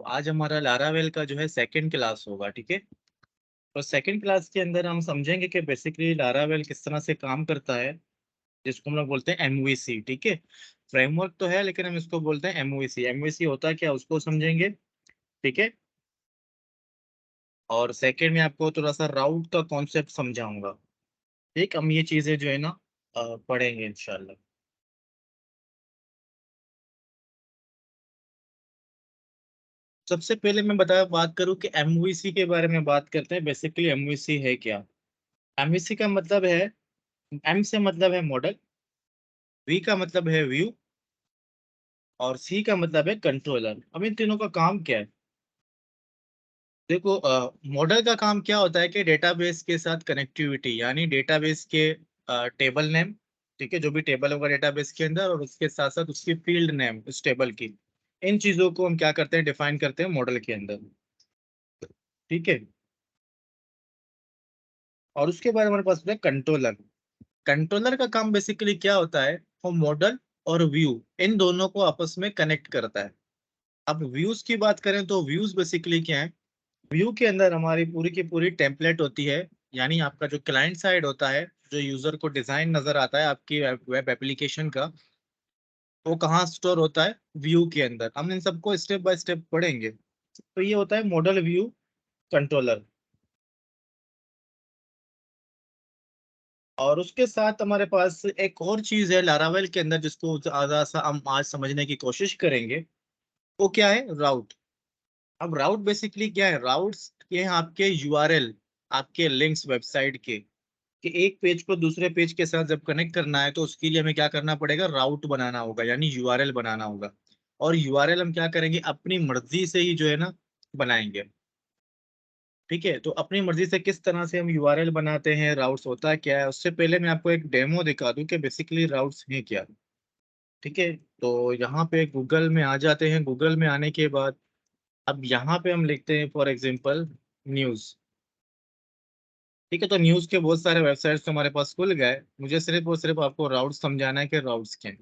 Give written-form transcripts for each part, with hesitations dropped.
तो आज हमारा लारावेल का जो है सेकंड क्लास होगा, ठीक है। तो सेकंड क्लास के अंदर हम समझेंगे कि बेसिकली लारावेल किस तरह से काम करता है, जिसको हम लोग बोलते हैं एमवीसी, ठीक है। फ्रेमवर्क तो है लेकिन हम इसको बोलते हैं एमवीसी। एमवीसी होता है क्या, उसको समझेंगे, ठीक है। और सेकंड में आपको थोड़ा सा राउट का कॉन्सेप्ट समझाऊंगा, ठीक। हम ये चीजें जो है ना पढ़ेंगे इंशाल्लाह। सबसे पहले मैं बात करूं कि एमवीसी के बारे में बात करते हैं। बेसिकली एमवीसी है क्या। एमवीसी का मतलब है, एम से मतलब है मॉडल, वी का मतलब है व्यू, और सी का मतलब है कंट्रोलर। अब इन तीनों का काम क्या है। देखो, मॉडल का काम क्या होता है कि डेटाबेस के साथ कनेक्टिविटी, यानी डेटाबेस के टेबल नेम, ठीक है, जो भी टेबल होगा डेटाबेस के अंदर, और उसके साथ साथ उसकी फील्ड नेम उस टेबल की, इन चीजों को हम क्या करते हैं, डिफाइन करते हैं मॉडल के अंदर, ठीक है। और उसके बाद हमारे पास होता है कंट्रोलर। कंट्रोलर का काम बेसिकली क्या होता है, वो मॉडल और व्यू इन दोनों को आपस में कनेक्ट करता है। अब व्यूज की बात करें तो व्यूज बेसिकली क्या है। व्यू के अंदर हमारी पूरी की पूरी टेम्पलेट होती है, यानी आपका जो क्लाइंट साइड होता है, जो यूजर को डिजाइन नजर आता है आपकी वेब एप्लीकेशन का, वो कहाँ स्टोर होता है, व्यू के अंदर। हम इन सबको स्टेप बाय स्टेप पढ़ेंगे। तो ये होता है मॉडल व्यू कंट्रोलर। और उसके साथ हमारे पास एक और चीज है लारावेल के अंदर, जिसको ज्यादा सा हम आज समझने की कोशिश करेंगे। वो क्या है, राउट। अब राउट बेसिकली क्या है, राउट्स ये हैं आपके यूआरएल, आपके लिंक्स वेबसाइट के, कि एक पेज को दूसरे पेज के साथ जब कनेक्ट करना है तो उसके लिए हमें क्या करना पड़ेगा, राउट बनाना होगा, यानी यूआरएल बनाना होगा। और यूआरएल हम क्या करेंगे, अपनी मर्जी से ही जो है ना बनाएंगे, ठीक है। तो अपनी मर्जी से किस तरह से हम यूआरएल बनाते हैं, राउट्स होता क्या है, उससे पहले मैं आपको एक डेमो दिखा दूं कि बेसिकली राउट्स हैं क्या, ठीक है। तो यहाँ पे गूगल में आ जाते हैं। गूगल में आने के बाद अब यहाँ पे हम लिखते हैं फॉर एग्जांपल न्यूज़, ठीक है। तो न्यूज़ के बहुत सारे वेबसाइट्स तो हमारे पास खुल गए। मुझे सिर्फ और सिर्फ आपको राउट्स समझाना है कि राउट्स क्या है।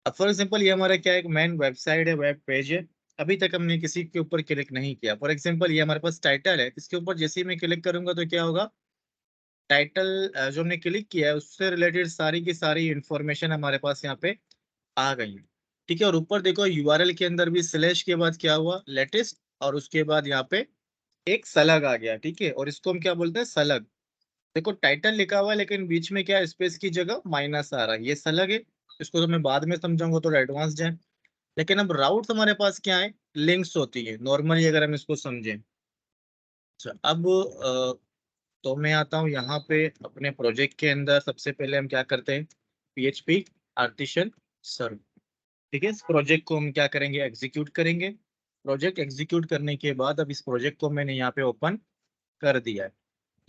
अब फॉर एग्जांपल ये हमारा क्या है, एक मेन वेबसाइट है, वेब पेज है। अभी तक हमने किसी के ऊपर क्लिक नहीं किया। फॉर एग्जांपल ये हमारे पास टाइटल है, इसके ऊपर जैसे ही मैं क्लिक करूंगा तो क्या होगा, टाइटल जो हमने क्लिक किया है उससे रिलेटेड सारी की सारी इंफॉर्मेशन हमारे पास यहाँ पे आ गई है, ठीक है। और ऊपर देखो यूआरएल के अंदर भी स्लैश के बाद क्या हुआ, लेटेस्ट, और उसके बाद यहाँ पे एक सलग आ गया, ठीक है। और इसको हम क्या बोलते हैं, सलग। देखो टाइटल लिखा हुआ है लेकिन बीच में क्या, स्पेस की जगह माइनस आ रहा है, ये सलग है। इसको तो मैं बाद में समझाऊंगा, थोड़ा एडवांस जाए। लेकिन अब राउट हमारे पास क्या है, लिंक्स होती है नॉर्मली, अगर हम इसको समझें। अच्छा, अब तो मैं आता हूँ यहाँ पे अपने प्रोजेक्ट के अंदर। सबसे पहले हम क्या करते हैं, पीएचपी आर्टिशन सर्व, ठीक है। इस प्रोजेक्ट को हम क्या करेंगे, एग्जीक्यूट करेंगे। प्रोजेक्ट एग्जीक्यूट करने के बाद अब इस प्रोजेक्ट को मैंने यहाँ पे ओपन कर दिया है,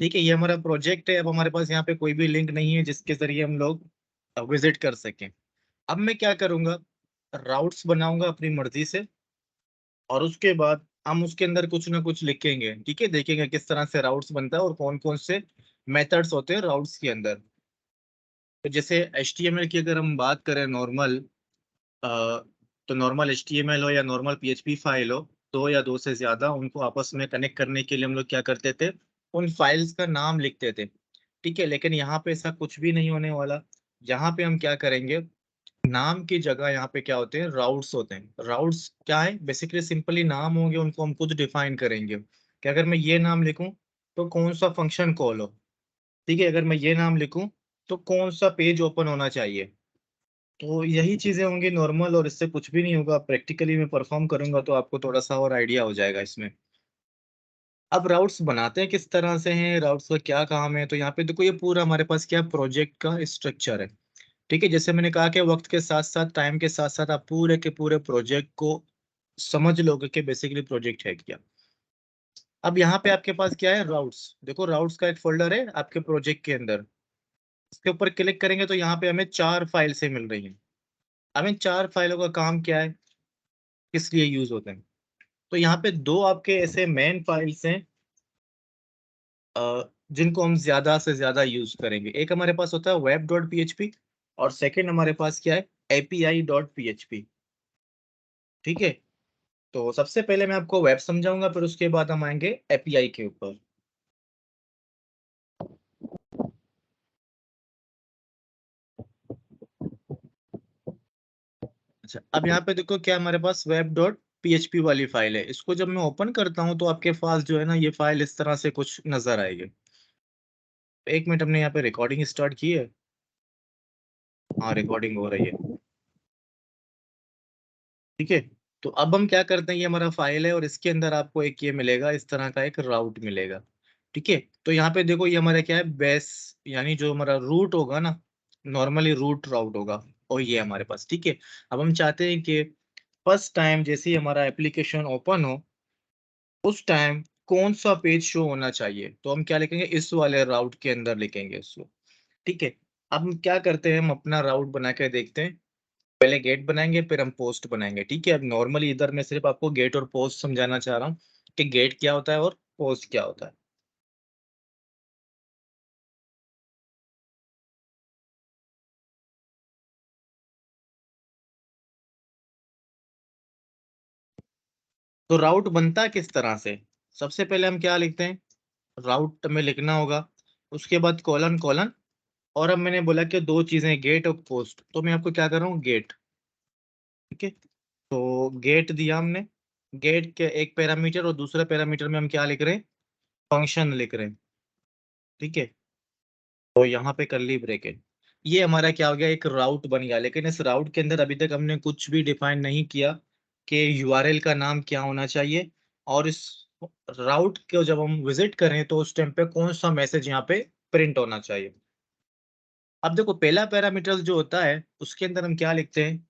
ठीक है। ये हमारा प्रोजेक्ट है। अब हमारे पास यहाँ पे कोई भी लिंक नहीं है जिसके जरिए हम लोग विजिट कर सकें। अब मैं क्या करूंगा, राउट्स बनाऊंगा अपनी मर्जी से, और उसके बाद हम उसके अंदर कुछ ना कुछ लिखेंगे, ठीक है। देखेंगे किस तरह से राउट्स बनता है और कौन कौन से मेथड्स होते हैं राउट्स के अंदर। तो जैसे HTML की अगर हम बात करें नॉर्मल, तो नॉर्मल HTML हो या नॉर्मल PHP फाइल हो, दो या दो से ज्यादा, उनको आपस में कनेक्ट करने के लिए हम लोग क्या करते थे, उन फाइल्स का नाम लिखते थे, ठीक है। लेकिन यहाँ पे ऐसा कुछ भी नहीं होने वाला। यहाँ पे हम क्या करेंगे, नाम की जगह यहाँ पे क्या होते हैं, राउट्स होते हैं। राउट्स क्या है, बेसिकली सिंपली नाम होंगे, उनको हम खुद डिफाइन करेंगे कि अगर मैं ये नाम लिखूं तो कौन सा फंक्शन कॉल हो, ठीक है। अगर मैं ये नाम लिखूं तो कौन सा पेज ओपन होना चाहिए। तो यही चीजें होंगी नॉर्मल, और इससे कुछ भी नहीं होगा। प्रैक्टिकली मैं परफॉर्म करूंगा तो आपको थोड़ा सा और आइडिया हो जाएगा इसमें। अब राउट्स बनाते हैं किस तरह से हैं, राउट्स का क्या काम है। तो यहाँ पे देखो, ये पूरा हमारे पास क्या प्रोजेक्ट का स्ट्रक्चर है, ठीक है। जैसे मैंने कहा कि वक्त के साथ साथ, टाइम के साथ साथ आप पूरे के पूरे प्रोजेक्ट को समझ लोगे कि बेसिकली प्रोजेक्ट है क्या। अब यहाँ पे आपके पास क्या है, राउट्स। देखो राउट्स का एक फोल्डर है आपके प्रोजेक्ट के अंदर। इसके ऊपर क्लिक करेंगे तो यहाँ पे हमें 4 फाइल से मिल रही हैं। अब इन 4 फाइलों का काम क्या है, किस लिए यूज होते हैं। तो यहाँ पे दो आपके ऐसे मेन फाइल्स हैं, जिनको हम ज्यादा से ज्यादा यूज करेंगे। एक हमारे पास होता है web.php, और सेकंड हमारे पास क्या है, api.php, ठीक है। तो सबसे पहले मैं आपको वेब समझाऊंगा, फिर उसके बाद हम आएंगे एपीआई के ऊपर। अच्छा, अब यहाँ पे देखो क्या हमारे पास वेब डॉट पीएचपी वाली फाइल है। इसको जब मैं ओपन करता हूँ तो आपके पास जो है ना, ये फाइल इस तरह से कुछ नजर आएगी। एक मिनट, हमने यहाँ पे रिकॉर्डिंग स्टार्ट की है। हाँ, रिकॉर्डिंग हो रही है। ठीक है, तो अब हम क्या करते हैं, ये हमारा फाइल है और इसके अंदर आपको एक ये मिलेगा, इस तरह का एक राउट मिलेगा। ठीक है, तो यहाँ पे देखो ये हमारा क्या है, बेस, यानी जो हमारा रूट होगा ना, नॉर्मली रूट राउट होगा, और ये हमारे पास। ठीक है, अब हम चाहते हैं कि फर्स्ट टाइम जैसे ही हमारा एप्लीकेशन ओपन हो, उस टाइम कौन सा पेज शो होना चाहिए, तो हम क्या लिखेंगे, इस वाले राउट के अंदर लिखेंगे इसको। ठीक है, अब हम क्या करते हैं, हम अपना राउट बना के देखते हैं। पहले गेट बनाएंगे, फिर हम पोस्ट बनाएंगे। ठीक है, अब नॉर्मली इधर मैं सिर्फ आपको गेट और पोस्ट समझाना चाह रहा हूँ कि गेट क्या होता है और पोस्ट क्या होता है। तो राउट बनता है किस तरह से, सबसे पहले हम क्या लिखते हैं, राउट में लिखना होगा, उसके बाद कॉलन कॉलन, और अब मैंने बोला कि दो चीजें, गेट और पोस्ट, तो मैं आपको क्या कर रहा हूँ, गेट। ठीक है, तो गेट दिया हमने, गेट के एक पैरामीटर और दूसरे पैरामीटर में हम क्या लिख रहे हैं, फंक्शन लिख रहे हैं। ठीक है, तो यहाँ पे करली ब्रेकेट, ये हमारा क्या हो गया, एक राउट बन गया। लेकिन इस राउट के अंदर अभी तक हमने कुछ भी डिफाइन नहीं किया कि यूआरएल का नाम क्या होना चाहिए, और इस राउट को जब हम विजिट करें तो उस टाइम पे कौन सा मैसेज यहाँ पे प्रिंट होना चाहिए। अब देखो, पहला पैरामीटर जो होता है उसके अंदर हम क्या लिखते हैं,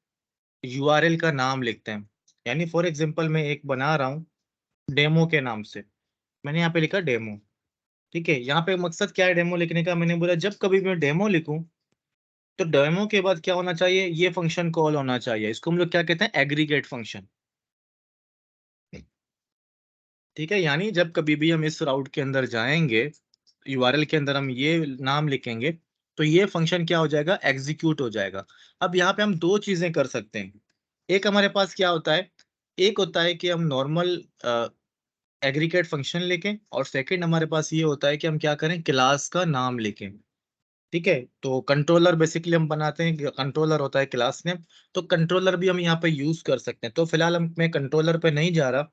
यूआरएल का नाम लिखते हैं। यानी फॉर एग्जांपल मैं एक बना रहा हूँ डेमो के नाम से, मैंने यहाँ पे लिखा डेमो। ठीक है, यहाँ पे मकसद क्या है डेमो लिखने का, मैंने बोला जब कभी मैं डेमो लिखूं तो डेमो के बाद क्या होना चाहिए, ये फंक्शन कॉल होना चाहिए। इसको हम लोग क्या कहते हैं, एग्रीगेट फंक्शन। ठीक है, यानी जब कभी भी हम इस राउट के अंदर जाएंगे, यूआरएल के अंदर हम ये नाम लिखेंगे, तो ये फंक्शन क्या हो जाएगा, एग्जीक्यूट हो जाएगा। अब यहाँ पे हम दो चीजें कर सकते हैं। एक हमारे पास क्या होता है, एक होता है कि हम नॉर्मल एग्रीगेट फंक्शन लिखें, और सेकंड हमारे पास ये होता है कि हम क्या करें, क्लास का नाम लिखें। ठीक है, तो कंट्रोलर बेसिकली हम बनाते हैं, कंट्रोलर होता है क्लास नेम। तो कंट्रोलर भी हम यहाँ पे यूज कर सकते हैं। तो फिलहाल मैं कंट्रोलर पे नहीं जा रहा,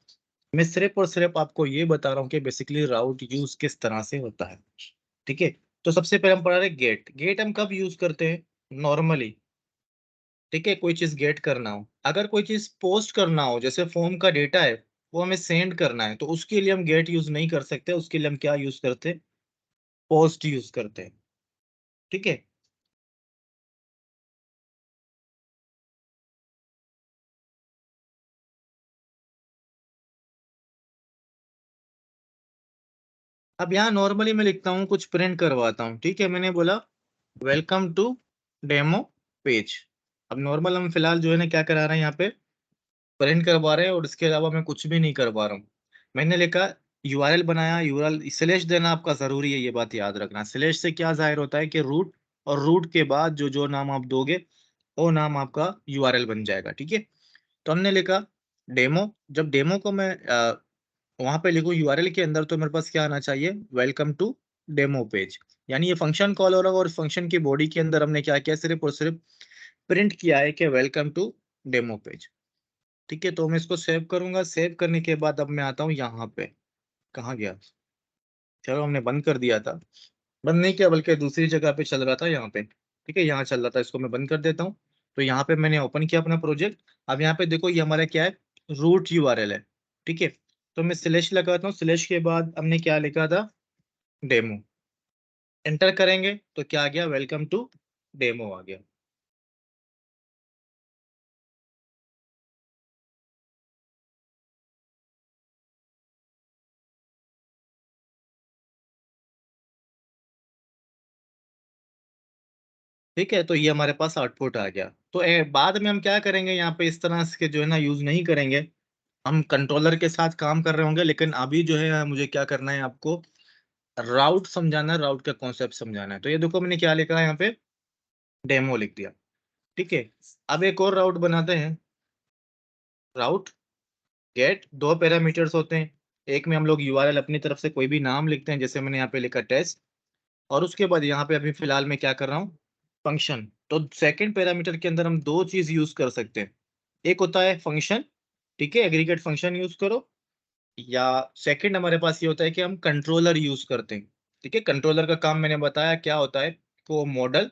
मैं सिर्फ और सिर्फ आपको ये बता रहा हूँ कि बेसिकली राउट यूज किस तरह से होता है। ठीक है, तो सबसे पहले हम पढ़ा रहे गेट। गेट हम कब यूज करते हैं, नॉर्मली। ठीक है, कोई चीज गेट करना हो, अगर कोई चीज पोस्ट करना हो, जैसे फॉर्म का डेटा है वो हमें सेंड करना है, तो उसके लिए हम गेट यूज नहीं कर सकते, उसके लिए हम क्या यूज करते हैं, पोस्ट यूज करते हैं। ठीक है, अब यहाँ नॉर्मली मैं लिखता हूँ, कुछ प्रिंट करवाता हूँ। ठीक है, मैंने बोला वेलकम टू डेमो पेज। अब नॉर्मल हम फिलहाल जो है ना क्या करा रहे हैं, यहाँ पे प्रिंट करवा रहे हैं, और इसके अलावा मैं कुछ भी नहीं करवा रहा हूँ। मैंने लिखा, यूआरएल बनाया, यूआरएल स्लैश देना आपका जरूरी है, ये बात याद रखना। स्लैश से क्या जाहिर होता है कि रूट, और रूट के बाद जो जो नाम आप दोगे वो नाम आपका यूआरएल बन जाएगा। ठीक है, तो हमने लिखा डेमो। जब डेमो को मैं वहां पे लिखूं यूआरएल के अंदर, तो मेरे पास क्या आना चाहिए, वेलकम टू डेमो पेज। यानी ये फंक्शन कॉल हो रहा है, और फंक्शन की बॉडी के अंदर हमने क्या किया, सिर्फ और सिर्फ प्रिंट किया है कि वेलकम टू डेमो पेज। ठीक है, तो मैं इसको सेव करूंगा। सेव करने के बाद अब मैं आता हूँ यहाँ पे, कहाँ गया, चलो हमने बंद कर दिया था, बंद नहीं किया बल्कि दूसरी जगह पे चल रहा था यहाँ पे। ठीक है, यहाँ चल रहा था, इसको मैं बंद कर देता हूँ। तो यहाँ पे मैंने ओपन किया अपना प्रोजेक्ट। अब यहाँ पे देखो ये हमारा क्या है, रूट यूआरएल है। ठीक है, तो मैं स्लैश लगाता हूँ, स्लैश के बाद हमने क्या लिखा था, डेमो। एंटर करेंगे तो क्या आ गया, वेलकम टू डेमो आ गया। ठीक है, तो ये हमारे पास आउटपुट आ गया। तो बाद में हम क्या करेंगे, यहाँ पे इस तरह के जो है ना यूज नहीं करेंगे, हम कंट्रोलर के साथ काम कर रहे होंगे। लेकिन अभी जो है मुझे क्या करना है, आपको राउट समझाना है, राउट का कॉन्सेप्ट समझाना है। तो ये देखो मैंने क्या लिखा है यहाँ पे, डेमो लिख दिया। ठीक है, अब एक और राउट बनाते हैं, राउट गेट दो पैरामीटर्स होते हैं, एक में हम लोग यूआरएल अपनी तरफ से कोई भी नाम लिखते हैं, जैसे मैंने यहाँ पे लिखा टेस्ट, और उसके बाद यहाँ पे अभी फिलहाल मैं क्या कर रहा हूँ, फंक्शन। तो सेकंड पैरामीटर के अंदर हम दो चीज यूज कर सकते हैं, एक होता है फंक्शन, ठीक है, एग्रीगेट फंक्शन यूज करो, या सेकंड हमारे पास ये होता है कि हम कंट्रोलर यूज करते हैं। ठीक है, कंट्रोलर का काम मैंने बताया क्या होता है, को मॉडल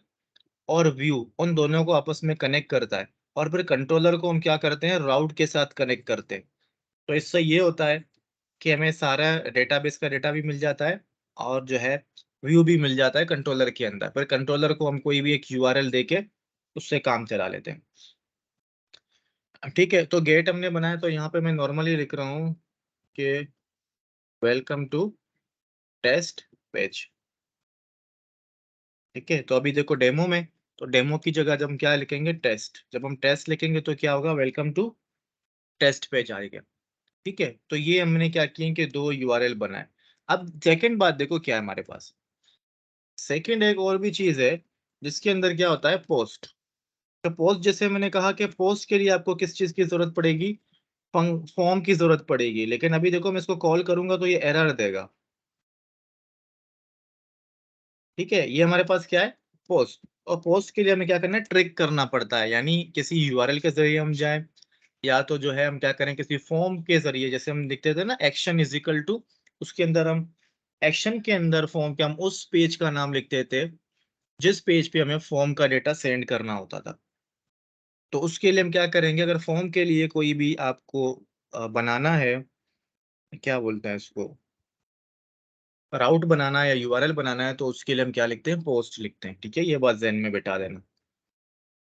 और व्यू उन दोनों को आपस में कनेक्ट करता है, और फिर कंट्रोलर को हम क्या करते हैं, राउट के साथ कनेक्ट करते हैं। तो इससे ये होता है कि हमें सारा डेटाबेस का डेटा भी मिल जाता है, और जो है व्यू भी मिल जाता है कंट्रोलर के अंदर। फिर कंट्रोलर को हम कोई भी एक यूआरएल देके उससे काम चला लेते हैं। ठीक है, तो गेट हमने बनाया, तो यहाँ पे मैं नॉर्मली लिख रहा हूँ कि वेलकम टू टेस्ट पेज। ठीक है, तो अभी देखो डेमो में, तो डेमो की जगह जब हम क्या लिखेंगे, टेस्ट, जब हम टेस्ट लिखेंगे तो क्या होगा, वेलकम टू टेस्ट पेज आएगा। ठीक है, तो ये हमने क्या किए कि दो यूआरएल बनाए। अब सेकंड बात देखो क्या है हमारे पास, सेकंड एक और भी चीज है जिसके अंदर क्या होता है, पोस्ट। तो पोस्ट, जैसे मैंने कहा कि पोस्ट के लिए आपको किस चीज की जरूरत पड़ेगी, फॉर्म की जरूरत पड़ेगी, लेकिन अभी देखो मैं इसको कॉल करूंगा तो ये एरर देगा। ठीक है, ये हमारे पास क्या है, पोस्ट, और पोस्ट के लिए हमें क्या करना है, ट्रिक करना पड़ता है, यानी किसी यूआरएल के जरिए हम जाएं, या तो जो है हम क्या करें, किसी फॉर्म के जरिए, जैसे हम लिखते थे ना एक्शन इज इक्वल टू, उसके अंदर हम एक्शन के अंदर फॉर्म के हम उस पेज का नाम लिखते थे जिस पेज पे हमें फॉर्म का डेटा सेंड करना होता था। तो उसके लिए हम क्या करेंगे, अगर फॉर्म के लिए कोई भी आपको बनाना है, क्या बोलते हैं इसको, राउट बनाना है या यूआरएल बनाना है, तो उसके लिए हम क्या लिखते हैं, पोस्ट लिखते हैं। ठीक है, ये बात ज़हन में बिठा देना।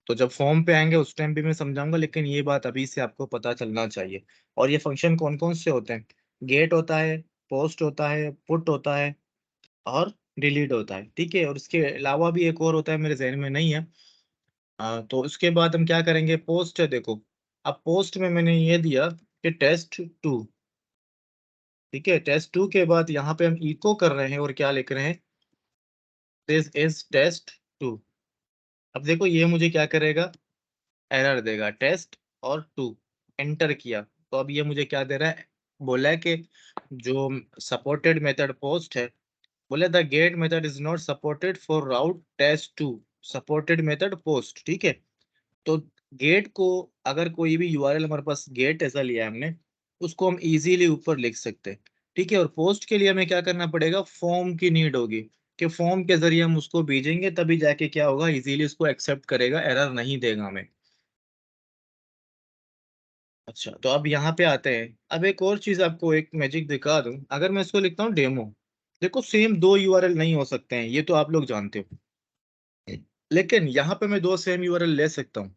तो जब फॉर्म पे आएंगे उस टाइम भी मैं समझाऊंगा, लेकिन ये बात अभी से आपको पता चलना चाहिए। और ये फंक्शन कौन कौन से होते हैं, गेट होता है, पोस्ट होता है, पुट होता है, और डिलीट होता है। ठीक है, और इसके अलावा भी एक और होता है, मेरे जहन में नहीं है। तो उसके बाद हम क्या करेंगे, पोस्ट है देखो, अब पोस्ट में मैंने ये दिया कि टेस्ट टू। ठीक है, टेस्ट टू के बाद यहाँ पे हम इको कर रहे हैं और क्या लिख रहे हैं, दिस इज टेस्ट टू। अब देखो ये मुझे क्या करेगा, एरर देगा, टेस्ट और टू, एंटर किया, तो अब ये मुझे क्या दे रहा है, बोला है कि जो सपोर्टेड मेथड पोस्ट है, बोले the get method is not supported for route test two, supported method post. ठीक है, तो गेट को, अगर कोई भी यूआरएल हमारे पास गेट ऐसा लिया है हमने, उसको हम इजीली ऊपर लिख सकते हैं। ठीक है, और पोस्ट के लिए हमें क्या करना पड़ेगा, फॉर्म की नीड होगी, कि फॉर्म के जरिए हम उसको भेजेंगे तभी जाके क्या होगा, इजीली उसको एक्सेप्ट करेगा, एरर नहीं देगा हमें। अच्छा, तो अब यहाँ पे आते हैं, अब एक और चीज आपको एक मैजिक दिखा दूं, अगर मैं इसको लिखता हूँ डेमो, देखो सेम दो यूआरएल नहीं हो सकते हैं, ये तो आप लोग जानते हो, लेकिन यहाँ पे मैं दो सेम यूआरएल ले सकता हूँ।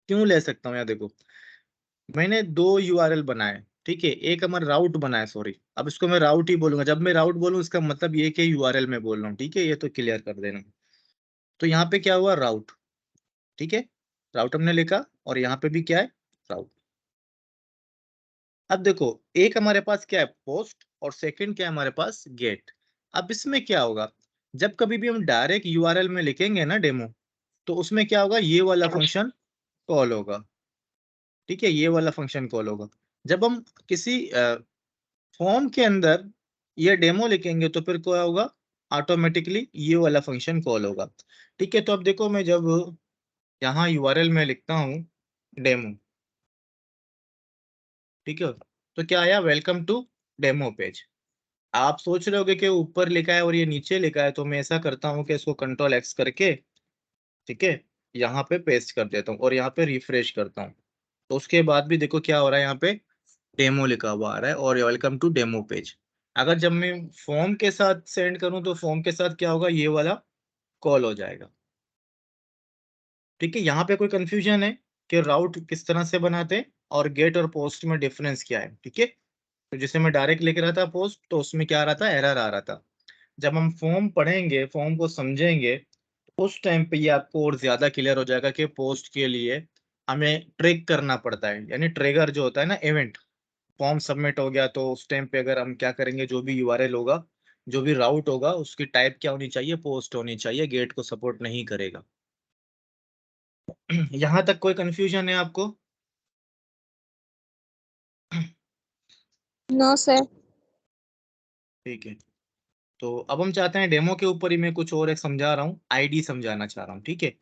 क्यों ले सकता हूँ, यहाँ देखो, मैंने दो यूआरएल बनाए। ठीक है, एक हमारा राउट बनाया, सॉरी, अब इसको मैं राउट ही बोलूंगा, जब मैं राउट बोलूँ इसका मतलब ये कि यूआरएल में बोल रहा हूँ। ठीक है, ये तो क्लियर कर देना। तो यहाँ पे क्या हुआ, राउट। ठीक है, राउट हमने लिखा, और यहाँ पे भी क्या है, राउट। अब देखो, एक हमारे पास क्या है, पोस्ट, और सेकंड क्या है हमारे पास, गेट। अब इसमें क्या होगा, जब कभी भी हम डायरेक्ट यूआरएल में लिखेंगे ना डेमो, तो उसमें क्या होगा, ये वाला फंक्शन कॉल होगा। ठीक है, ये वाला फंक्शन कॉल होगा। जब हम किसी फॉर्म के अंदर ये डेमो लिखेंगे तो फिर क्या होगा, ऑटोमेटिकली ये वाला फंक्शन कॉल होगा। ठीक है, तो अब देखो मैं जब यहाँ यूआरएल में लिखता हूँ डेमो, ठीक है, तो क्या आया, वेलकम टू डेमो पेज। आप सोच रहे होगे कि ऊपर लिखा है और ये नीचे लिखा है, तो मैं ऐसा करता हूँ कि इसको कंट्रोल एक्स करके, ठीक है, यहाँ पे पेस्ट कर देता हूँ और यहाँ पे रिफ्रेश करता हूँ। तो उसके बाद भी देखो क्या हो रहा है, यहाँ पे डेमो लिखा हुआ आ रहा है, और वेलकम टू डेमो पेज। अगर जब मैं फॉर्म के साथ सेंड करूँ तो फॉर्म के साथ क्या होगा, ये वाला कॉल हो जाएगा। ठीक है, यहाँ पे कोई कंफ्यूजन है कि राउट किस तरह से बनाते हैं और गेट और पोस्ट में डिफरेंस क्या है। ठीक है, तो जैसे मैं डायरेक्ट लिख रहा था पोस्ट, तो उसमें क्या आ रहा था, एरर आ रहा था। जब हम फॉर्म पढ़ेंगे, फॉर्म को समझेंगे, उस टाइम पे ये आपको और ज्यादा क्लियर हो जाएगा कि पोस्ट के लिए हमें ट्रिग करना पड़ता है, यानी ट्रिगर जो होता है ना, इवेंट। फॉर्म सबमिट हो गया तो उस टाइम पे अगर हम क्या करेंगे, जो भी यूआरएल होगा, जो भी राउट होगा, उसकी टाइप क्या होनी चाहिए, पोस्ट होनी चाहिए, गेट को सपोर्ट नहीं करेगा। यहाँ तक कोई कंफ्यूजन है आपको? No sir. ठीक है, तो अब हम चाहते हैं डेमो के ऊपर ही मैं कुछ और एक समझा रहा हूँ, आईडी समझाना चाह रहा हूँ। ठीक है,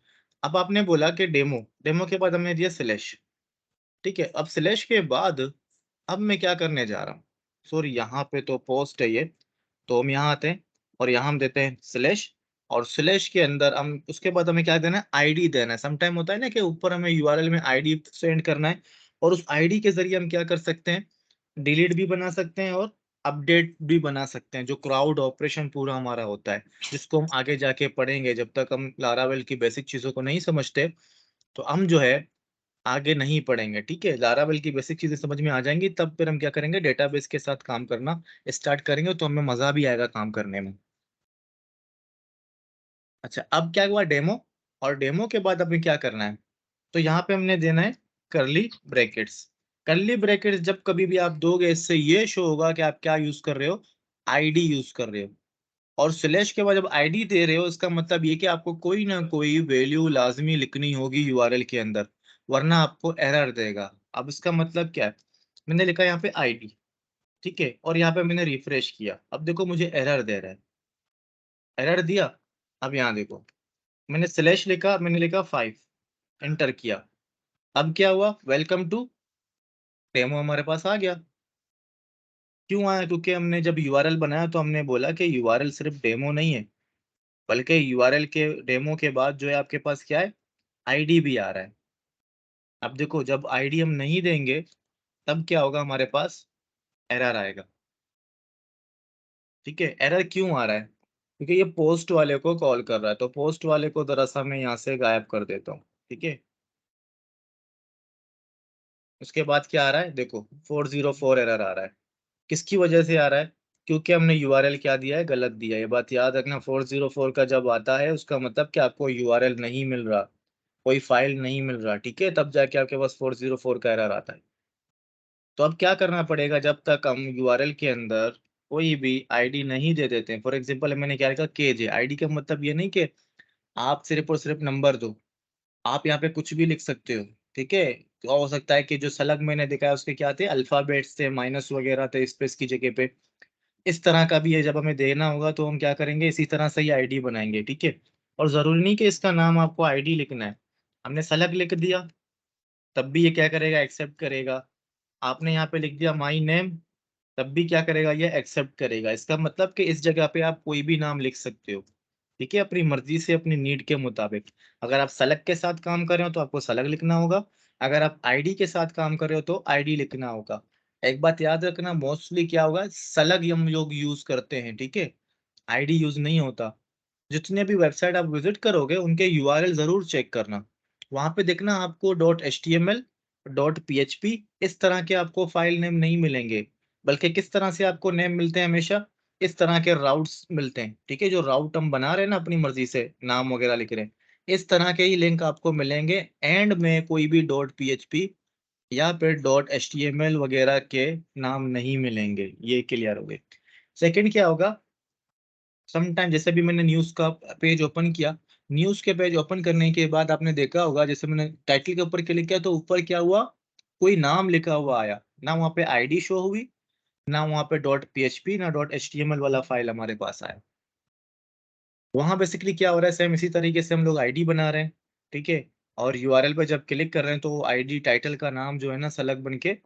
अब आपने बोला कि डेमो, डेमो के बाद हमने दिया स्लैश। ठीक है, अब स्लैश के बाद अब मैं क्या करने जा रहा हूँ, सॉरी यहाँ पे तो पोस्ट है ये, तो हम यहाँ आते हैं और यहाँ हम देते हैं स्लैश, और स्लैश के अंदर हम उसके बाद हमें क्या देना है, आईडी देना है। समटाइम होता है ना कि ऊपर हमें यूआरएल में आईडी सेंड करना है, और उस आईडी के जरिए हम क्या कर सकते हैं, डिलीट भी बना सकते हैं और अपडेट भी बना सकते हैं, जो क्राउड ऑपरेशन पूरा हमारा होता है, जिसको हम आगे जाके पढ़ेंगे। जब तक हम लारावेल की बेसिक चीजों को नहीं समझते तो हम जो है आगे नहीं पढ़ेंगे। ठीक है, लारावेल की बेसिक चीजें समझ में आ जाएंगी, तब फिर हम क्या करेंगे, डेटाबेस के साथ काम करना स्टार्ट करेंगे, तो हमें मजा भी आएगा काम करने में। अच्छा, अब क्या हुआ, डेमो, और डेमो के बाद हमें क्या करना है, तो यहाँ पे हमने देना है करली ब्रैकेट्स। करली ब्रैकेट्स जब कभी भी आप दोगे, इससे ये शो होगा कि आप क्या यूज कर रहे हो, आईडी यूज कर रहे हो। और स्लैश के बाद जब आईडी दे रहे हो, इसका मतलब ये कि आपको कोई ना कोई वैल्यू लाजमी लिखनी होगी यूआरएल के अंदर, वरना आपको एरर देगा। अब इसका मतलब क्या है, मैंने लिखा यहाँ पे आईडी, ठीक है, और यहाँ पे मैंने रिफ्रेश किया, अब देखो मुझे एरर दे रहा है, एरर दिया। अब यहाँ देखो, मैंने स्लैश लिखा, मैंने लिखा 5, एंटर किया, अब क्या हुआ, वेलकम टू डेमो हमारे पास आ गया। क्यों आया, क्योंकि हमने जब यूआरएल बनाया तो हमने बोला कि यूआरएल सिर्फ डेमो नहीं है, बल्कि यूआरएल के डेमो के बाद जो है आपके पास क्या है, आईडी भी आ रहा है। अब देखो, जब आईडी हम नहीं देंगे तब क्या होगा, हमारे पास एरर आएगा। ठीक है, एरर क्यों आ रहा है, क्योंकि ये पोस्ट वाले को कॉल कर रहा है, तो पोस्ट वाले को जरा सा मैं यहाँ से गायब कर देता हूँ। ठीक है, उसके बाद क्या आ रहा है, देखो 404 एरर आ रहा है। किसकी वजह से आ रहा है, क्योंकि हमने यूआरएल क्या दिया है, गलत दिया है। ये बात याद रखना, 404 का जब आता है उसका मतलब कि आपको यूआरएल नहीं मिल रहा, कोई फाइल नहीं मिल रहा। ठीक है, तब जाके आपके पास 404 का एरर आता है। तो अब क्या करना पड़ेगा, जब तक हम यूआरएल के अंदर कोई भी आईडी नहीं दे देते हैं, फॉर एग्जांपल मैंने क्या लिखा, केजे, आईडी का मतलब ये नहीं कि आप सिर्फ और सिर्फ नंबर दो, आप यहाँ पे कुछ भी लिख सकते हो। ठीक है, तो हो सकता है कि जो सलग मैंने देखा है उसके क्या थे, अल्फाबेट्स थे, माइनस वगैरह थे स्पेस की जगह पे। इस तरह का भी है, जब हमें देना होगा तो हम क्या करेंगे, इसी तरह से ही आईडी बनाएंगे। ठीक है, और जरूरी नहीं कि इसका नाम आपको आईडी लिखना है, हमने सलग लिख दिया तब भी ये क्या करेगा, एक्सेप्ट करेगा। आपने यहाँ पे लिख दिया माई नेम, तब भी क्या करेगा, ये एक्सेप्ट करेगा। इसका मतलब कि इस जगह पे आप कोई भी नाम लिख सकते हो। ठीक है, अपनी मर्जी से, अपनी नीड के मुताबिक। अगर आप सलग के साथ काम कर रहे हो तो आपको सलग लिखना होगा, अगर आप आईडी के साथ काम कर रहे हो तो आईडी लिखना होगा। एक बात याद रखना, मोस्टली क्या होगा, सलग हम लोग यूज करते हैं। ठीक है, आईडी यूज नहीं होता। जितने भी वेबसाइट आप विजिट करोगे उनके यूआरएल जरूर चेक करना, वहां पे देखना आपको dot H T M L, dot P H P, इस तरह के आपको फाइल नेम नहीं मिलेंगे। बल्कि किस तरह से आपको नेम मिलते हैं, हमेशा इस तरह के राउट्स मिलते हैं। ठीक है, जो राउट हम बना रहे हैं ना अपनी मर्जी से, नाम वगैरह लिख रहे हैं, इस तरह के ही लिंक आपको मिलेंगे। एंड में कोई भी डॉट पी एच पी या फिर dot H T M L वगैरह के नाम नहीं मिलेंगे। ये क्लियर हो गए। सेकंड क्या होगा, समटाइम जैसे भी मैंने न्यूज का पेज ओपन किया, न्यूज के पेज ओपन करने के बाद आपने देखा होगा, जैसे मैंने टाइटल के ऊपर क्लिक किया तो ऊपर क्या हुआ, कोई नाम लिखा हुआ आया ना, वहाँ पे आईडी शो हुई ना, वहाँ पे डॉट पीएचपी ना डॉट एचटीएमएल वाला फाइल हमारे पास आया। वहाँ बेसिकली क्या हो रहा है, सेम इसी तरीके से हम लोग आईडी बना रहे हैं। ठीक है, और यूआरएल पे जब क्लिक कर रहे हैं तो आईडी टाइटल का नाम जो है ना, सलग बन के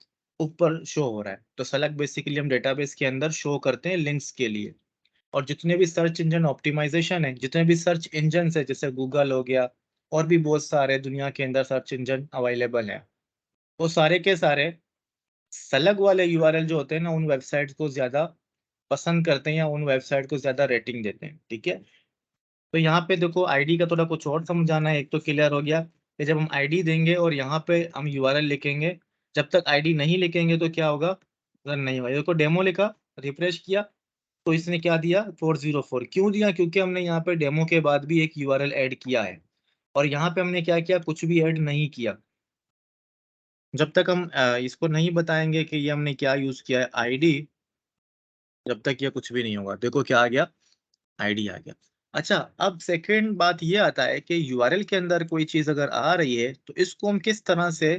ऊपर शो हो रहा है। तो सलग बेसिकली हम डेटाबेस के अंदर शो करते हैं लिंक्स के लिए। और जितने भी सर्च इंजन ऑप्टिमाइजेशन है, जितने भी सर्च इंजन है, जैसे गूगल हो गया, और भी बहुत सारे दुनिया के अंदर सर्च इंजन अवेलेबल हैं, वो सारे के सारे सलग वाले यूआरएल जो होते हैं ना, उन वेबसाइट को ज्यादा पसंद करते हैं या उन वेबसाइट को ज्यादा रेटिंग देते हैं। ठीक है, तो यहाँ पे देखो आईडी का थोड़ा कुछ और समझाना है। एक तो क्लियर हो गया कि जब हम आईडी देंगे और यहाँ पे हम यूआरएल लिखेंगे, जब तक आईडी नहीं लिखेंगे तो क्या होगा, अगर नहीं हुआ, देखो डेमो लिखा, रिफ्रेश किया, तो इसने क्या दिया, 404। क्यों दिया, क्योंकि हमने यहाँ पे डेमो के बाद भी एक यूआरएल ऐड किया है, और यहाँ पे हमने क्या किया, कुछ भी ऐड नहीं किया। जब तक हम इसको नहीं बताएंगे कि ये हमने क्या यूज किया है, आईडी, जब तक ये कुछ भी नहीं होगा। देखो क्या आ गया, आईडी आ गया। अच्छा, अब सेकंड बात ये आता है कि यूआरएल के अंदर कोई चीज अगर आ रही है तो इसको हम किस तरह से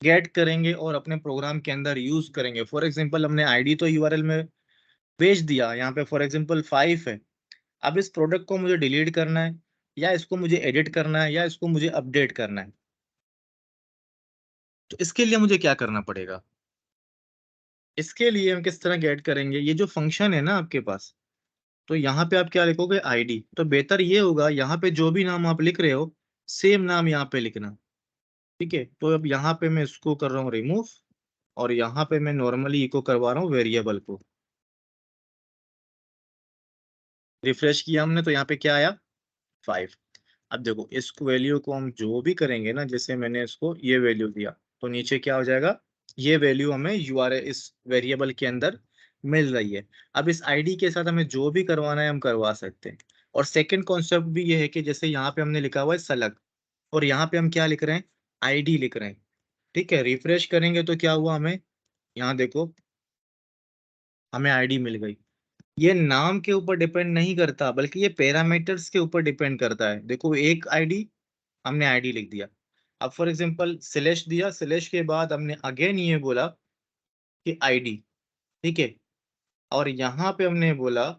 गेट करेंगे और अपने प्रोग्राम के अंदर यूज करेंगे। फॉर एग्जांपल हमने आईडी तो यूआरएल में भेज दिया, यहाँ पे फॉर एग्जांपल 5 है। अब इस प्रोडक्ट को मुझे डिलीट करना है, या इसको मुझे एडिट करना है, या इसको मुझे अपडेट करना है, तो इसके लिए मुझे क्या करना पड़ेगा? इसके लिए हम किस तरह गेट करेंगे, ये जो फंक्शन है ना आपके पास, तो यहाँ पे आप क्या लिखोगे? आईडी। तो बेहतर ये होगा यहाँ पे जो भी नाम आप लिख रहे हो, सेम नाम यहाँ पे लिखना। ठीक है, तो अब यहाँ पे मैं इसको कर रहा हूँ रिमूव, और यहाँ पे मैं नॉर्मली इको करवा रहा हूँ वेरिएबल को। रिफ्रेश किया हमने तो यहाँ पे क्या आया? 5। अब देखो इस वैल्यू को हम जो भी करेंगे ना, जैसे मैंने इसको ये वैल्यू दिया, तो नीचे क्या हो जाएगा? ये वैल्यू हमें यूआरएल इस वेरिएबल के अंदर मिल रही है। अब इस आईडी के साथ हमें जो भी करवाना है हम करवा सकते हैं। और सेकंड कॉन्सेप्ट भी ये है कि जैसे यहाँ पे हमने लिखा हुआ है सलग, और यहाँ पे हम क्या लिख रहे हैं? आईडी लिख रहे हैं। ठीक है, रिफ्रेश करेंगे तो क्या हुआ हमें? यहाँ देखो, हमें आईडी मिल गई। ये नाम के ऊपर डिपेंड नहीं करता, बल्कि ये पैरामीटर्स के ऊपर डिपेंड करता है। देखो एक आईडी, हमने आईडी लिख दिया। अब फॉर एग्जांपल स्लैश दिया, स्लैश के बाद हमने अगेन ये बोला कि आईडी। ठीक है, और यहाँ पे हमने बोला,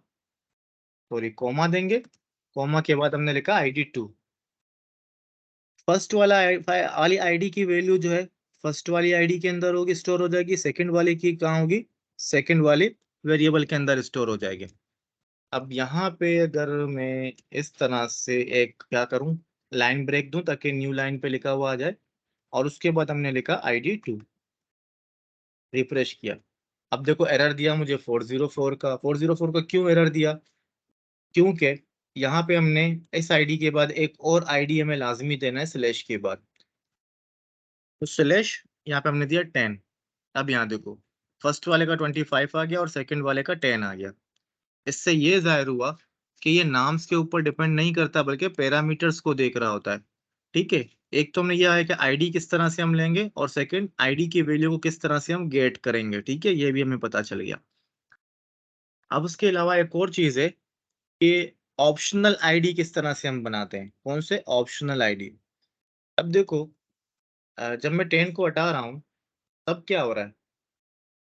सॉरी, कोमा देंगे, कोमा के बाद हमने लिखा ID2। फर्स्ट वाली आईडी की वैल्यू जो है, फर्स्ट वाली आईडी के अंदर होगी, स्टोर हो जाएगी। सेकंड वाली की कहाँ होगी? सेकंड वाली वेरिएबल के अंदर स्टोर हो जाएगी। अब यहाँ पे अगर मैं इस तरह से एक क्या करूं, लाइन ब्रेक दूं ताकि न्यू लाइन पे लिखा हुआ आ जाए, और उसके बाद हमने लिखा ID2। रिफ्रेश किया, अब देखो एरर दिया मुझे 404 का। 404 का क्यों एरर दिया? क्योंकि यहाँ पे हमने इस आईडी के बाद एक और आईडी हमें लाजमी देना है स्लैश के बाद। तो स्लैश यहाँ पे हमने दिया 10। अब यहाँ देखो, फर्स्ट वाले का 25 आ गया और सेकंड वाले का 10 आ गया। इससे ये जाहिर हुआ कि ये नाम्स के ऊपर डिपेंड नहीं करता, बल्कि पैरामीटर्स को देख रहा होता है। ठीक है, एक तो हमने यह है कि आईडी किस तरह से हम लेंगे, और सेकंड आईडी की वैल्यू को किस तरह से हम गेट करेंगे। ठीक है, ये भी हमें पता चल गया। अब उसके अलावा एक और चीज है कि ऑप्शनल आईडी किस तरह से हम बनाते हैं। कौन से ऑप्शनल आईडी? अब देखो, जब मैं 10 को हटा रहा हूँ, तब क्या हो रहा है?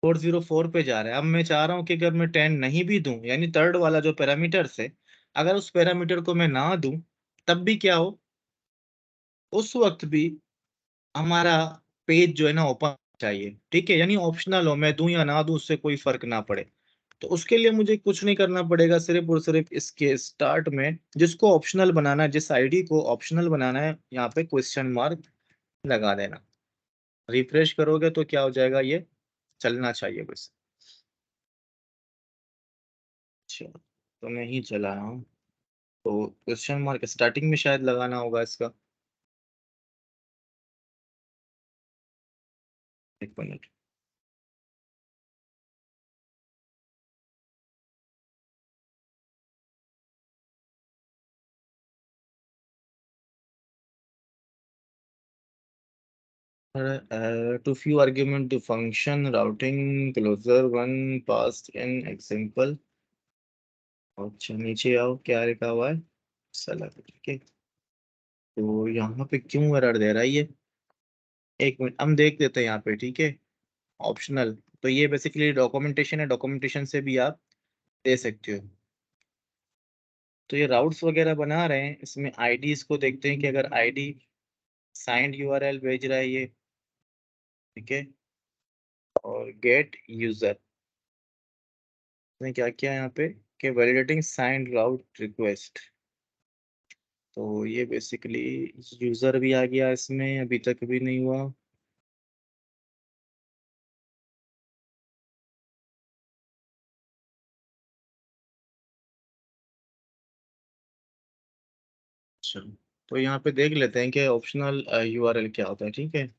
404 पे जा रहा है। अब मैं चाह रहा हूँ कि अगर मैं 10 नहीं भी दूं, यानी थर्ड वाला जो पैरामीटर है, अगर उस पैरामीटर को मैं ना दूं, तब भी क्या हो? उस वक्त भी हमारा पेज जो है ना ओपन चाहिए। ठीक है, यानी ऑप्शनल हो, मैं दूं या ना दूं उससे कोई फर्क ना पड़े। तो उसके लिए मुझे कुछ नहीं करना पड़ेगा, सिर्फ और सिर्फ इसके स्टार्ट में जिसको ऑप्शनल बनाना है, जिस आईडी को ऑप्शनल बनाना है, यहाँ पे क्वेश्चन मार्क लगा देना। रिफ्रेश करोगे तो क्या हो जाएगा? ये चलना चाहिए बस। अच्छा, तो मैं ही चला रहा हूँ। तो क्वेश्चन मार्क स्टार्टिंग में शायद लगाना होगा इसका। एक minute. To few argument the function routing closer one passed in example। अच्छा, नीचे आओ, क्या लिखा हुआ है? सेलेक्ट। ठीक है, तो यहाँ पे क्यों एरर दे रहा है ये? एक मिनट, हम देख लेते हैं यहाँ पे। ठीक है, ऑप्शनल, तो ये बेसिकली डॉक्यूमेंटेशन है, डॉक्यूमेंटेशन से भी आप दे सकते हो। तो ये राउट्स वगैरह बना रहे हैं, इसमें आईडीज को देखते हैं कि अगर आईडी साइंड यूआरएल भेज रहा है ये। ठीक है, और गेट यूजर ने क्या किया यहाँ पे कि वैलिडेटिंग साइंड राउट रिक्वेस्ट। तो ये बेसिकली यूजर भी आ गया इसमें, अभी तक भी नहीं हुआ। अच्छा, तो यहाँ पे देख लेते हैं कि ऑप्शनल यूआरएल क्या होता है। ठीक है,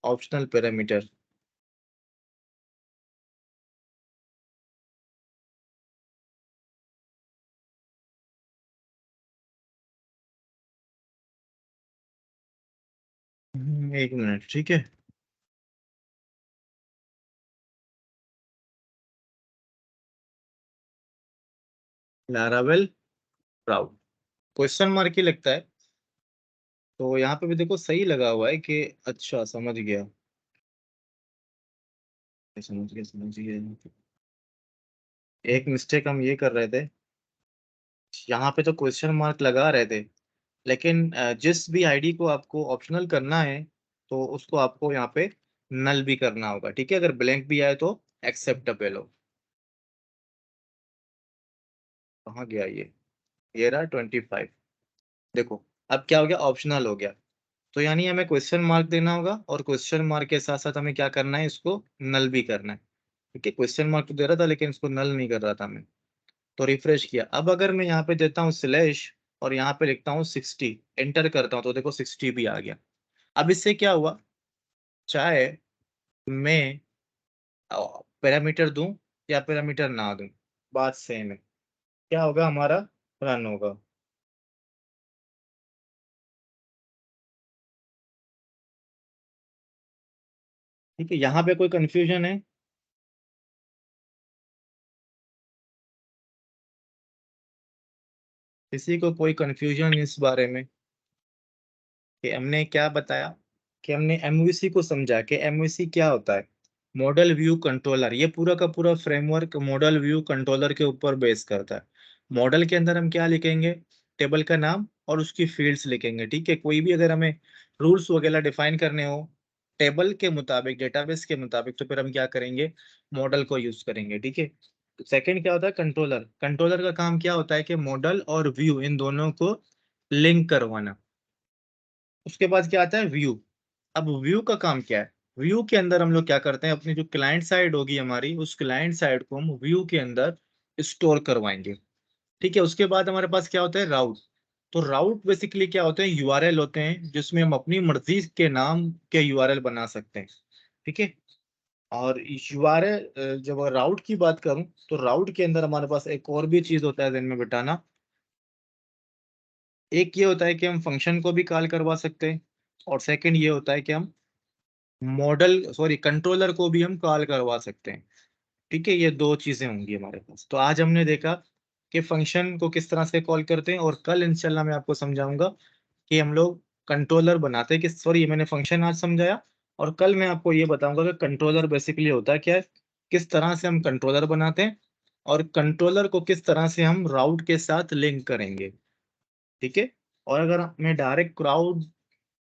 ऑप्शनल पैरामीटर। एक मिनट। ठीक है, लारावेल राउट, क्वेश्चन मार्क ही लगता है। तो यहाँ पे भी देखो सही लगा हुआ है कि अच्छा समझ गया, समझ गया। एक मिस्टेक हम ये कर रहे थे, यहाँ पे तो क्वेश्चन मार्क लगा रहे थे, लेकिन जिस भी आईडी को आपको ऑप्शनल करना है तो उसको आपको यहाँ पे नल भी करना होगा, ठीक है। अगर ब्लैंक भी आए तो एक्सेप्टेबल हो। कहाँ गया ये रहा 25। देखो अब क्या हो गया, ऑप्शनल हो गया। तो यानी हमें क्वेश्चन मार्क देना होगा और क्वेश्चन मार्क के साथ साथ हमें क्या करना है, इसको नल भी करना है। ठीक है, क्वेश्चन मार्क तो दे रहा था लेकिन इसको नल नहीं कर रहा था मैं। तो रिफ्रेश किया। अब अगर मैं यहाँ पे देता हूँ स्लैश और यहाँ पे लिखता हूँ 60, एंटर करता हूँ तो देखो 60 भी आ गया। अब इससे क्या हुआ, चाहे मैं पैरामीटर दूं या पैरामीटर ना दूं, बात सेम है। क्या होगा हमारा, रन होगा। ठीक है, यहाँ पे कोई कंफ्यूजन है? किसी को कोई कंफ्यूजन इस बारे में कि हमने क्या बताया, कि हमने एमवीसी को समझा कि एमवीसी क्या होता है, मॉडल व्यू कंट्रोलर। ये पूरा का पूरा फ्रेमवर्क मॉडल व्यू कंट्रोलर के ऊपर बेस करता है। मॉडल के अंदर हम क्या लिखेंगे, टेबल का नाम और उसकी फील्ड्स लिखेंगे। ठीक है, कोई भी अगर हमें रूल्स वगैरह डिफाइन करने हो टेबल के मुताबिक, डेटाबेस के मुताबिक, तो फिर हम क्या करेंगे, मॉडल को यूज करेंगे। ठीक है। सेकंड क्या होता है, कंट्रोलर। कंट्रोलर का काम क्या होता है कि मॉडल और व्यू इन दोनों को लिंक करवाना। उसके बाद क्या आता है, व्यू। अब व्यू का काम क्या है, व्यू के अंदर हम लोग क्या करते हैं, अपनी जो क्लाइंट साइड होगी हमारी, उस क्लाइंट साइड को हम व्यू के अंदर स्टोर करवाएंगे। ठीक है, उसके बाद हमारे पास क्या होता है, राउट। तो राउट बेसिकली क्या होते हैं, यूआरएल होते हैं जिसमें हम अपनी मर्जी के नाम के यूआरएल बना सकते हैं। ठीक है। और यूआरएल, जब राउट की बात करूं तो राउट के अंदर हमारे पास एक और भी चीज होता है, दिन में बिठाना। एक ये होता है कि हम फंक्शन को भी कॉल करवा सकते हैं, और सेकंड ये होता है कि हम मॉडल सॉरी कंट्रोलर को भी हम कॉल करवा सकते हैं। ठीक है, ये दो चीजें होंगी हमारे पास। तो आज हमने देखा कि फंक्शन को किस तरह से कॉल करते हैं, और कल इंशाल्लाह मैं आपको समझाऊंगा कि हम लोग कंट्रोलर बनाते हैं कि सॉरी मैंने फंक्शन आज समझाया, और कल मैं आपको ये बताऊंगा कि कंट्रोलर बेसिकली होता है क्या है, किस तरह से हम कंट्रोलर बनाते हैं, और कंट्रोलर को किस तरह से हम राउट के साथ लिंक करेंगे। ठीक है। और अगर हमें डायरेक्ट क्राउड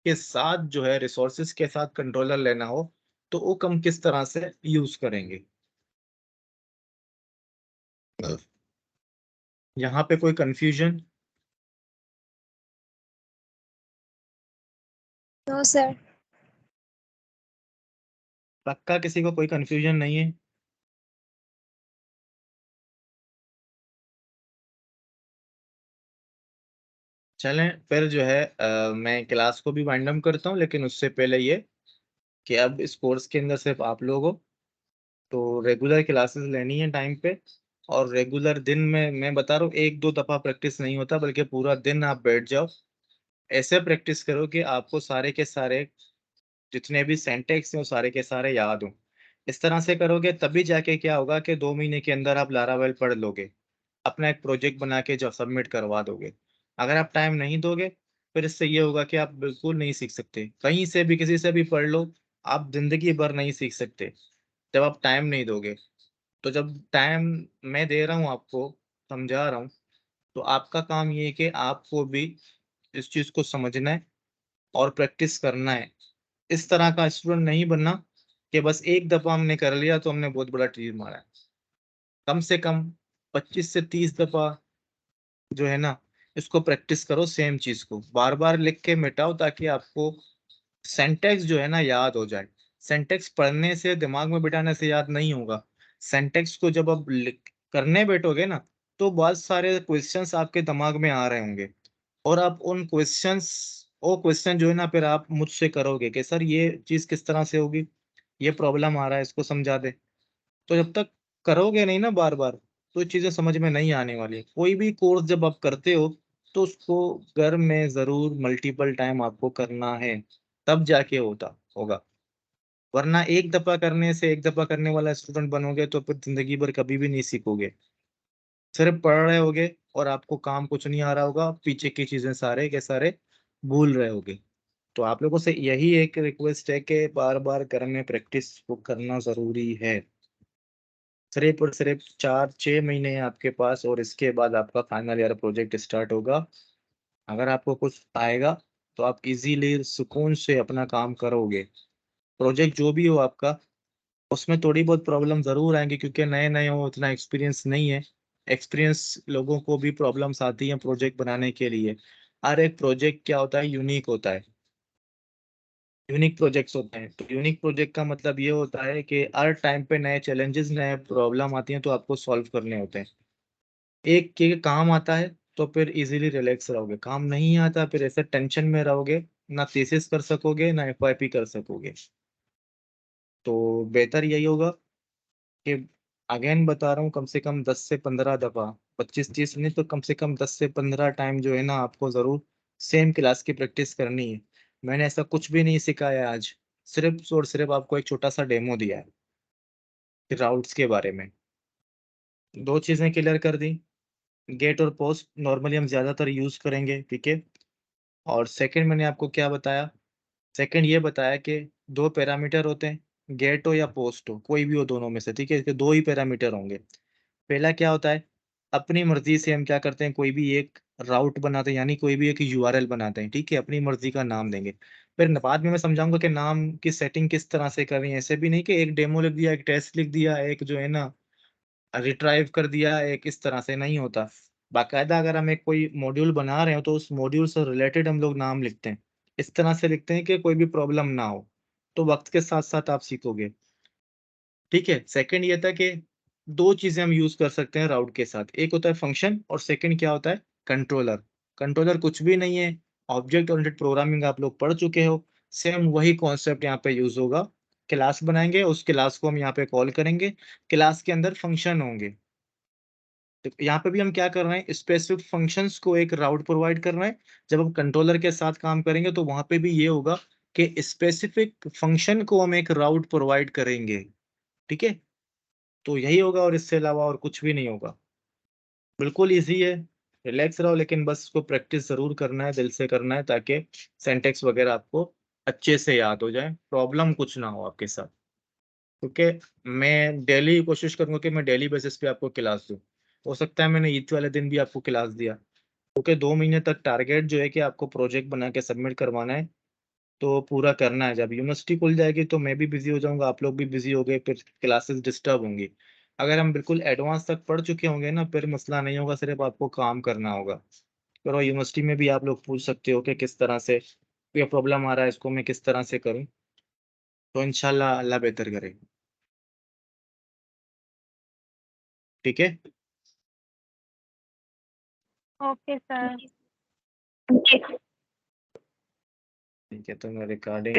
के साथ जो है रिसोर्सेज के साथ कंट्रोलर लेना हो तो वो हम किस तरह से यूज करेंगे। यहाँ पे कोई कंफ्यूजन? No sir. पक्का किसी को कोई कंफ्यूजन नहीं है? चलें फिर जो है मैं क्लास को भी वाइंड अप करता हूँ, लेकिन उससे पहले ये कि अब इस कोर्स के अंदर सिर्फ आप लोग हो, तो रेगुलर क्लासेस लेनी है टाइम पे। और रेगुलर दिन में मैं बता रहा हूँ, एक दो दफा प्रैक्टिस नहीं होता, बल्कि पूरा दिन आप बैठ जाओ, ऐसे प्रैक्टिस करो कि आपको सारे के सारे जितने भी सेंटेक्स हैं वो सारे के सारे याद हों। इस तरह से करोगे तभी जाके क्या होगा कि 2 महीने के अंदर आप लारावेल पढ़ लोगे, अपना एक प्रोजेक्ट बना के जो सबमिट करवा दोगे। अगर आप टाइम नहीं दोगे फिर इससे ये होगा कि आप बिल्कुल नहीं सीख सकते, कहीं से भी किसी से भी पढ़ लो, आप जिंदगी भर नहीं सीख सकते जब आप टाइम नहीं दोगे। तो जब टाइम मैं दे रहा हूँ आपको, समझा रहा हूँ, तो आपका काम ये है कि आपको भी इस चीज को समझना है और प्रैक्टिस करना है। इस तरह का स्टूडेंट नहीं बनना कि बस एक दफा हमने कर लिया तो हमने बहुत बड़ा तीर मारा है। कम से कम 25 से 30 दफा जो है ना, इसको प्रैक्टिस करो, सेम चीज को बार बार लिख के मिटाओ, ताकि आपको सेंटेक्स जो है ना याद हो जाए। सेंटेक्स पढ़ने से दिमाग में बिठाने से याद नहीं होगा। सेंटेक्स को जब आप करने बैठोगे ना, तो बहुत सारे क्वेश्चंस आपके दिमाग में आ रहे होंगे, और आप उन क्वेश्चंस वो क्वेश्चन जो है ना फिर आप मुझसे करोगे कि सर ये चीज किस तरह से होगी, ये प्रॉब्लम आ रहा है, इसको समझा दे। तो जब तक करोगे नहीं ना बार बार, तो चीजें समझ में नहीं आने वाली। कोई भी कोर्स जब आप करते हो तो उसको घर में जरूर मल्टीपल टाइम आपको करना है, तब जाके होता होगा। वरना एक दफा करने से एक दफा करने वाला स्टूडेंट बनोगे तो फिर जिंदगी भर कभी भी नहीं सीखोगे। सिर्फ पढ़ रहे होगे और आपको काम कुछ नहीं आ रहा होगा, पीछे की चीजें सारे के सारे भूल रहे होगे। तो आप लोगों से यही एक रिक्वेस्ट है कि बार बार करने प्रैक्टिस को करना जरूरी है। सिर्फ और सिर्फ 4-6 महीने हैं आपके पास और इसके बाद आपका फाइनल ईयर प्रोजेक्ट स्टार्ट होगा। अगर आपको कुछ आएगा तो आप इजीली सुकून से अपना काम करोगे। प्रोजेक्ट जो भी हो आपका, उसमें थोड़ी बहुत प्रॉब्लम जरूर आएंगी क्योंकि नए नए हो, उतना एक्सपीरियंस नहीं है। एक्सपीरियंस लोगों को भी प्रॉब्लम्स आती हैं प्रोजेक्ट बनाने के लिए। हर एक प्रोजेक्ट क्या होता है, यूनिक होता है। यूनिक प्रोजेक्ट्स होते हैं, तो यूनिक प्रोजेक्ट का मतलब ये होता है कि हर टाइम पे नए चैलेंजेस, नए प्रॉब्लम आती हैं तो आपको सॉल्व करने होते हैं। एक के काम आता है तो फिर इजीली रिलैक्स रहोगे, काम नहीं आता फिर ऐसे टेंशन में रहोगे, ना थीसिस कर सकोगे ना एफवाईपी कर सकोगे। तो बेहतर यही होगा कि, अगेन बता रहा हूँ, कम से कम 10 से 15 दफा, 25-30 नहीं तो कम से कम 10 से 15 टाइम जो है ना आपको जरूर सेम क्लास की प्रैक्टिस करनी है। मैंने ऐसा कुछ भी नहीं सिखाया आज, सिर्फ और सिर्फ आपको एक छोटा सा डेमो दिया है राउट्स के बारे में। दो चीजें क्लियर कर दी, गेट और पोस्ट नॉर्मली हम ज्यादातर यूज करेंगे, ठीक है। और सेकंड मैंने आपको क्या बताया, सेकंड ये बताया कि दो पैरामीटर होते हैं, गेट हो या पोस्ट हो, कोई भी हो दोनों में से, ठीक है, इसके दो ही पैरामीटर होंगे। पहला क्या होता है, अपनी मर्जी से हम क्या करते हैं, कोई भी एक राउट बनाते हैं, यानी कोई भी एक यूआरएल बनाते हैं, ठीक है, अपनी मर्जी का नाम देंगे। फिर बाद में मैं समझाऊंगा कि नाम की सेटिंग किस तरह से करनी है। ऐसे भी नहीं कि एक डेमो लिख दिया, एक टेस्ट लिख दिया, एक जो है ना रिट्राइव कर दिया, एक इस तरह से नहीं होता। बाकायदा अगर हम एक कोई मॉड्यूल बना रहे हो तो उस मॉड्यूल से रिलेटेड हम लोग नाम लिखते हैं, इस तरह से लिखते हैं कि कोई भी प्रॉब्लम ना हो। तो वक्त के साथ साथ आप सीखोगे, ठीक है। सेकंड ये था कि दो चीजें हम यूज कर सकते हैं राउट के साथ, एक होता है फंक्शन और सेकंड क्या होता है, कंट्रोलर। कंट्रोलर कुछ भी नहीं है, ऑब्जेक्ट ओरिएंटेड प्रोग्रामिंग आप लोग पढ़ चुके हो, सेम वही कॉन्सेप्ट यहाँ पे यूज होगा। क्लास बनाएंगे, उस क्लास को हम यहाँ पे कॉल करेंगे, क्लास के अंदर फंक्शन होंगे। तो यहाँ पे भी हम क्या कर रहे हैं, स्पेसिफिक फंक्शंस को एक राउट प्रोवाइड कर रहे हैं। जब हम कंट्रोलर के साथ काम करेंगे तो वहां पे भी ये होगा कि स्पेसिफिक फंक्शन को हम एक राउट प्रोवाइड करेंगे, ठीक है। तो यही होगा और इससे अलावा और कुछ भी नहीं होगा। बिल्कुल इजी है, रिलैक्स रहो, लेकिन बस इसको प्रैक्टिस जरूर करना है, दिल से करना है, ताकि सिंटेक्स वगैरह आपको अच्छे से याद हो जाए, प्रॉब्लम कुछ ना हो आपके साथ। क्योंकि मैं डेली कोशिश करूंगा कि मैं डेली बेसिस पे आपको क्लास दूं। हो सकता है मैंने ईद वाले दिन भी आपको क्लास दिया, क्योंकि 2 महीने तक टारगेट जो है कि आपको प्रोजेक्ट बना के सबमिट करवाना है, तो पूरा करना है। जब यूनिवर्सिटी खुल जाएगी तो मैं भी बिजी हो जाऊंगा, आप लोग भी बिजी हो गए, फिर क्लासेस डिस्टर्ब होंगी। अगर हम बिल्कुल एडवांस तक पढ़ चुके होंगे ना, फिर मसला नहीं होगा, सिर्फ आपको काम करना होगा। फिर वो यूनिवर्सिटी में भी आप लोग पूछ सकते हो कि किस तरह से ये प्रॉब्लम आ रहा है, इसको मैं किस तरह से करूँ। तो इंशाल्लाह अल्लाह बेहतर करे, ठीक है। Okay sir. ठीक है, तो मैं रिकॉर्डिंग